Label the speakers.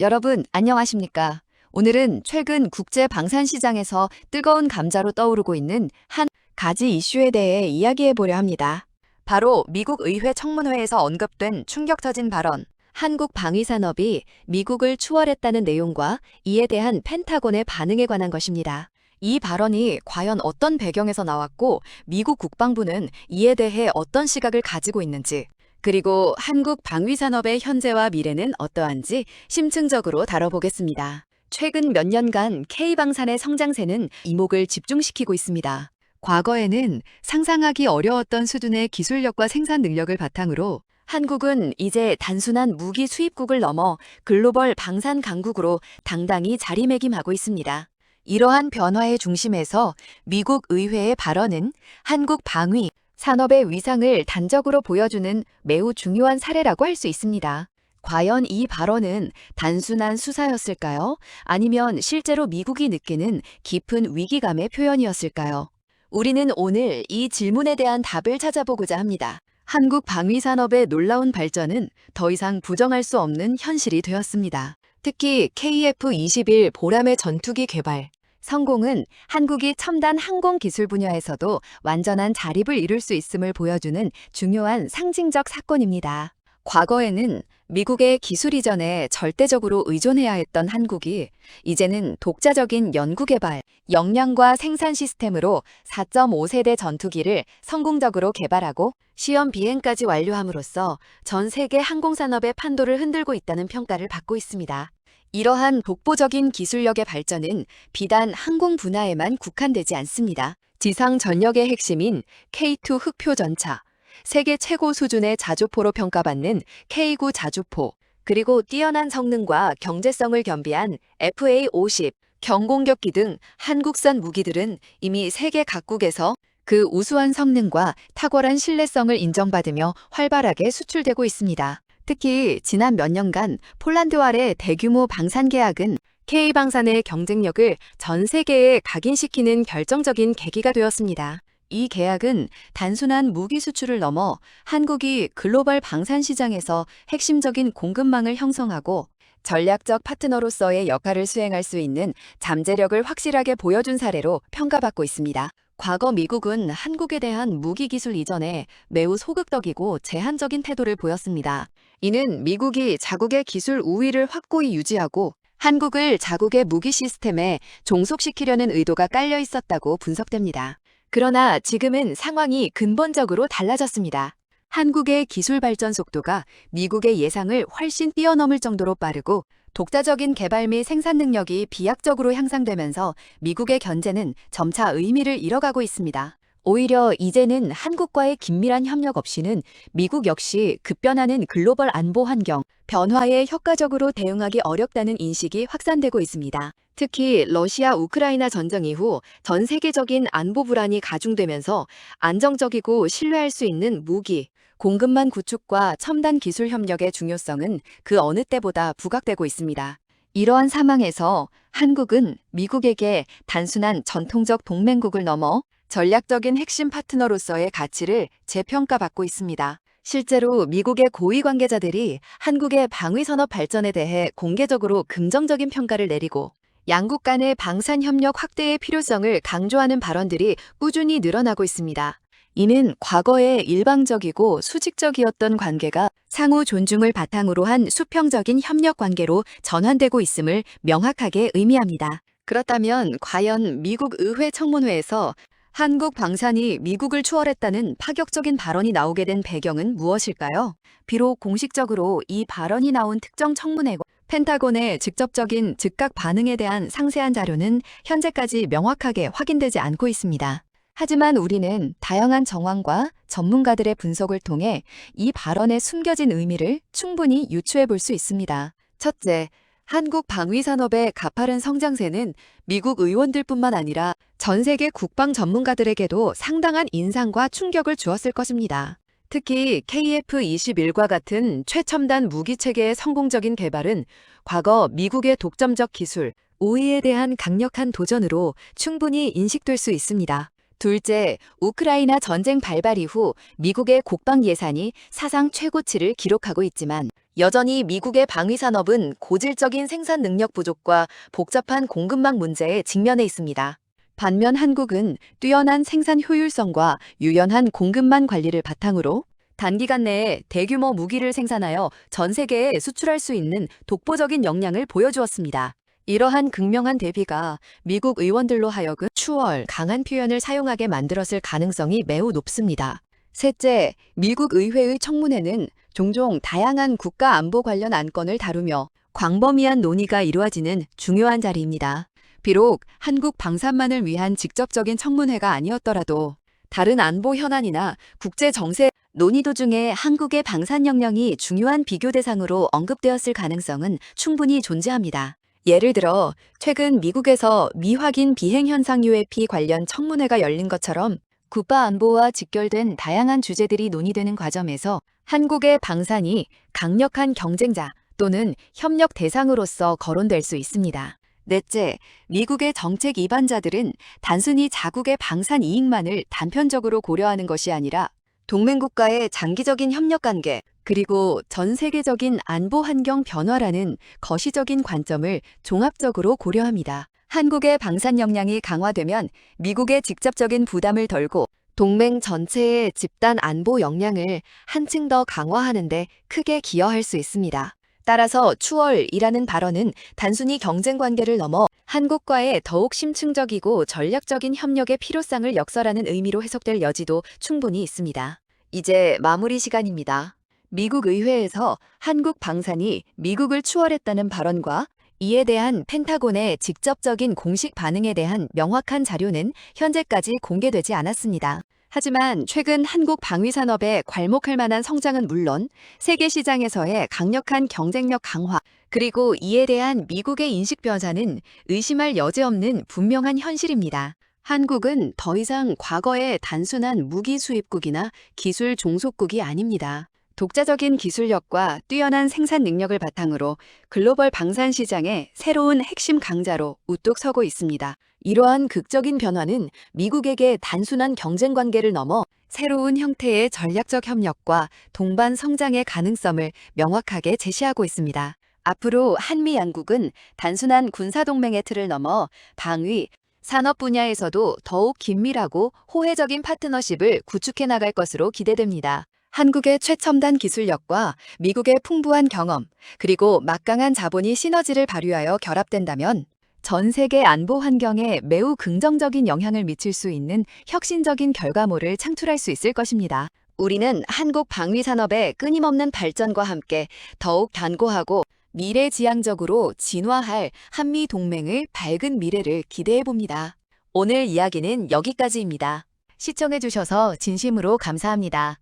Speaker 1: 여러분, 안녕하십니까? 오늘은 최근 국제 방산 시장에서 뜨거운 감자로 떠오르고 있는 한 가지 이슈에 대해 이야기해 보려 합니다. 바로 미국 의회 청문회에서 언급된 충격적인 발언, 한국 방위산업이 미국을 추월했다는 내용과 이에 대한 펜타곤의 반응에 관한 것입니다. 이 발언이 과연 어떤 배경에서 나왔고, 미국 국방부는 이에 대해 어떤 시각을 가지고 있는지, 그리고 한국 방위산업의 현재와 미래는 어떠한지 심층적으로 다뤄보겠습니다. 최근 몇 년간 K방산의 성장세는 이목을 집중시키고 있습니다. 과거에는 상상하기 어려웠던 수준의 기술력과 생산 능력을 바탕으로 한국은 이제 단순한 무기 수입국을 넘어 글로벌 방산 강국으로 당당히 자리매김하고 있습니다. 이러한 변화의 중심에서 미국 의회의 발언은 한국 방위 산업의 위상을 단적으로 보여주는 매우 중요한 사례라고 할 수 있습니다. 과연 이 발언은 단순한 수사였을까요? 아니면 실제로 미국이 느끼는 깊은 위기감의 표현이었을까요? 우리는 오늘 이 질문에 대한 답을 찾아보고자 합니다. 한국 방위산업의 놀라운 발전은 더 이상 부정할 수 없는 현실이 되었습니다. 특히 KF-21 보람의 전투기 개발, 성공은 한국이 첨단 항공 기술 분야에서도 완전한 자립을 이룰 수 있음을 보여주는 중요한 상징적 사건입니다. 과거에는 미국의 기술 이전에 절대적으로 의존해야 했던 한국이 이제는 독자적인 연구개발, 역량과 생산 시스템으로 4.5세대 전투기를 성공적으로 개발하고 시험 비행까지 완료함으로써 전 세계 항공산업의 판도를 흔들고 있다는 평가를 받고 있습니다. 이러한 독보적인 기술력의 발전은 비단 항공 분야에만 국한되지 않습니다. 지상 전력의 핵심인 K2 흑표 전차, 세계 최고 수준의 자주포로 평가받는 K9 자주포, 그리고 뛰어난 성능과 경제성을 겸비한 FA-50, 경공격기 등 한국산 무기들은 이미 세계 각국에서 그 우수한 성능과 탁월한 신뢰성을 인정받으며 활발하게 수출되고 있습니다. 특히 지난 몇 년간 폴란드와의 대규모 방산 계약은 K방산의 경쟁력을 전 세계에 각인시키는 결정적인 계기가 되었습니다. 이 계약은 단순한 무기 수출을 넘어 한국이 글로벌 방산 시장에서 핵심적인 공급망을 형성하고 전략적 파트너로서의 역할을 수행할 수 있는 잠재력을 확실하게 보여준 사례로 평가받고 있습니다. 과거 미국은 한국에 대한 무기 기술 이전에 매우 소극적이고 제한적인 태도를 보였습니다. 이는 미국이 자국의 기술 우위를 확고히 유지하고 한국을 자국의 무기 시스템에 종속시키려는 의도가 깔려 있었다고 분석됩니다. 그러나 지금은 상황이 근본적으로 달라졌습니다. 한국의 기술 발전 속도가 미국의 예상을 훨씬 뛰어넘을 정도로 빠르고 독자적인 개발 및 생산 능력이 비약적으로 향상되면서 미국의 견제는 점차 의미를 잃어가고 있습니다. 오히려 이제는 한국과의 긴밀한 협력 없이는 미국 역시 급변하는 글로벌 안보 환경, 변화에 효과적으로 대응하기 어렵다는 인식이 확산되고 있습니다. 특히 러시아 우크라이나 전쟁 이후 전 세계적인 안보 불안이 가중되면서 안정적이고 신뢰할 수 있는 무기, 공급망 구축과 첨단 기술 협력의 중요성은 그 어느 때보다 부각되고 있습니다. 이러한 상황에서 한국은 미국에게 단순한 전통적 동맹국을 넘어 전략적인 핵심 파트너로서의 가치를 재평가받고 있습니다. 실제로 미국의 고위 관계자들이 한국의 방위산업 발전에 대해 공개적으로 긍정적인 평가를 내리고 양국 간의 방산 협력 확대의 필요성을 강조하는 발언들이 꾸준히 늘어나고 있습니다. 이는 과거의 일방적이고 수직적이었던 관계가 상호 존중을 바탕으로 한 수평적인 협력 관계로 전환되고 있음을 명확하게 의미합니다. 그렇다면 과연 미국 의회 청문회에서 한국 방산이 미국을 추월했다는 파격적인 발언이 나오게 된 배경은 무엇일까요? 비록 공식적으로 이 발언이 나온 특정 청문회고 펜타곤의 직접적인 즉각 반응에 대한 상세한 자료는 현재까지 명확하게 확인되지 않고 있습니다. 하지만 우리는 다양한 정황과 전문가들의 분석을 통해 이 발언의 숨겨진 의미를 충분히 유추해 볼 수 있습니다. 첫째, 한국 방위산업의 가파른 성장세는 미국 의원들뿐만 아니라 전 세계 국방 전문가들에게도 상당한 인상과 충격을 주었을 것입니다. 특히 KF-21과 같은 최첨단 무기체계의 성공적인 개발은 과거 미국의 독점적 기술, 우위에 대한 강력한 도전으로 충분히 인식될 수 있습니다. 둘째, 우크라이나 전쟁 발발 이후 미국의 국방 예산이 사상 최고치를 기록하고 있지만 여전히 미국의 방위 산업은 고질적인 생산 능력 부족과 복잡한 공급망 문제에 직면해 있습니다. 반면 한국은 뛰어난 생산 효율성과 유연한 공급망 관리를 바탕으로 단기간 내에 대규모 무기를 생산하여 전 세계에 수출할 수 있는 독보적인 역량을 보여주었습니다. 이러한 극명한 대비가 미국 의원들로 하여금 추월, 강한 표현을 사용하게 만들었을 가능성이 매우 높습니다. 셋째, 미국 의회의 청문회는 종종 다양한 국가 안보 관련 안건을 다루며 광범위한 논의가 이루어지는 중요한 자리입니다. 비록 한국 방산만을 위한 직접적인 청문회가 아니었더라도 다른 안보 현안이나 국제 정세 논의 도중에 한국의 방산 역량이 중요한 비교 대상으로 언급되었을 가능성은 충분히 존재합니다. 예를 들어 최근 미국에서 미확인 비행 현상 UAP 관련 청문회가 열린 것처럼 국가 안보와 직결된 다양한 주제들이 논의되는 과정에서 한국의 방산이 강력한 경쟁자 또는 협력 대상으로서 거론될 수 있습니다. 넷째, 미국의 정책 이반자들은 단순히 자국의 방산 이익만을 단편적으로 고려하는 것이 아니라 동맹국가의 장기적인 협력 관계, 그리고 전 세계적인 안보 환경 변화라는 거시적인 관점을 종합적으로 고려합니다. 한국의 방산 역량이 강화되면 미국의 직접적인 부담을 덜고 동맹 전체의 집단 안보 역량을 한층 더 강화하는 데 크게 기여할 수 있습니다. 따라서 추월이라는 발언은 단순히 경쟁 관계를 넘어 한국과의 더욱 심층적이고 전략적인 협력의 필요성을 역설하는 의미로 해석될 여지도 충분히 있습니다. 이제 마무리 시간입니다. 미국 의회에서 한국 방산이 미국을 추월했다는 발언과 이에 대한 펜타곤의 직접적인 공식 반응에 대한 명확한 자료는 현재까지 공개되지 않았습니다. 하지만 최근 한국 방위 산업의 괄목할 만한 성장은 물론 세계 시장에서의 강력한 경쟁력 강화, 그리고 이에 대한 미국의 인식 변화는 의심할 여지 없는 분명한 현실입니다. 한국은 더 이상 과거의 단순한 무기 수입국이나 기술 종속국이 아닙니다. 독자적인 기술력과 뛰어난 생산 능력을 바탕으로 글로벌 방산 시장의 새로운 핵심 강자로 우뚝 서고 있습니다. 이러한 극적인 변화는 미국에게 단순한 경쟁 관계를 넘어 새로운 형태의 전략적 협력과 동반 성장의 가능성을 명확하게 제시하고 있습니다. 앞으로 한미 양국은 단순한 군사동맹의 틀을 넘어 방위, 산업 분야에서도 더욱 긴밀하고 호혜적인 파트너십을 구축해 나갈 것으로 기대됩니다. 한국의 최첨단 기술력과 미국의 풍부한 경험, 그리고 막강한 자본이 시너지를 발휘하여 결합된다면 전 세계 안보 환경에 매우 긍정적인 영향을 미칠 수 있는 혁신적인 결과물을 창출할 수 있을 것입니다. 우리는 한국 방위 산업의 끊임없는 발전과 함께 더욱 견고하고 미래지향적으로 진화할 한미 동맹의 밝은 미래를 기대해 봅니다. 오늘 이야기는 여기까지입니다. 시청해 주셔서 진심으로 감사합니다.